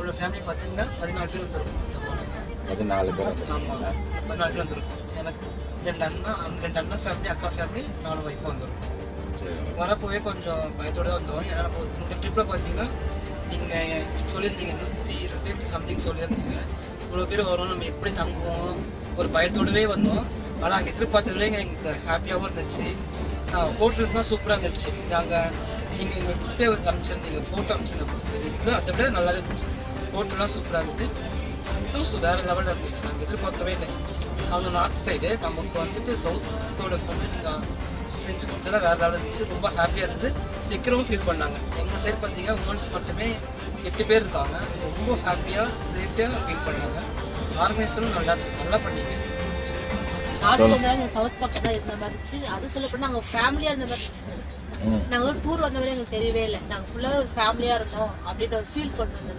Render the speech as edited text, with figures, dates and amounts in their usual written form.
எங்களோட ஃபேமிலி பார்த்தீங்கன்னா 14 பேர் வந்திருக்கும் மொத்தம் போனாங்க. 14 பேர். ஆமாம் 14 பேர் வந்திருக்கும். எனக்கு 2 அண்ணா ஃபேமிலி, அக்கா ஃபேமிலி, 4 ஒய்ஃபும் வந்திருக்கும். வரப்போவே கொஞ்சம் பயத்தோட வந்தோம். ஏன்னா இந்த ட்ரிப்பில் பார்த்தீங்கன்னா நீங்கள் சொல்லியிருந்தீங்க 120 சம்திங் சொல்லியிருந்தீங்க. இவ்வளோ பேர் வரும், நம்ம எப்படி தங்குவோம், ஒரு பயத்தோடவே வந்தோம். ஆனால் அங்கே எதிர்பார்த்ததுலேயே எங்களுக்கு ஹாப்பியாகவும் இருந்துச்சு. ஹோட்டல்ஸ்லாம் சூப்பராக இருந்துச்சு. நாங்கள் நீங்கள் எங்கள் டிஸ்பிளே அனுப்பிச்சிருந்தீங்க, ஃபோட்டோ அனுப்பிச்சிருந்த அதை விட நல்லா இருந்துச்சு. ஹோட்டல்லாம் சூப்பராக இருந்தது. ஃபுட்டும் வேறு லெவலில் இருந்துச்சு. நாங்கள் எதிர்பார்க்கவே இல்லை. அவங்க நார்த் சைடு, நமக்கு வந்துட்டு சவுத்தோட ஃபுட்டு நீங்கள் செஞ்சு கொடுத்தா வேறு லெவலில் இருந்துச்சு. ரொம்ப ஹாப்பியாக இருந்தது. சீக்கிரமும் ஃபீல் பண்ணாங்க. எங்கள் சைடு பார்த்தீங்கன்னா உமன்ஸ் மட்டுமே 8 பேர் இருக்காங்க. ரொம்ப ஹாப்பியாக சேஃப்டியாக ஃபீல் பண்ணாங்க. ஆர்கனைசரும் நல்லா பண்ணீங்க. சவுத் பக்கம் தான் இருந்த மாதிரி இருந்துச்சு. அது சொல்லப்போனால் நாங்கள் ஃபேமிலியாக இருந்த மாதிரி இருந்துச்சு. நாங்கள் ஒரு டூர் வந்த மாதிரி எங்களுக்கு தெரியவே இல்லை. நாங்கள் ஃபுல்லாக ஒரு ஃபேமிலியாக இருந்தோம் அப்படின்ற ஒரு ஃபீல் கொண்டு வந்திருந்தாங்க.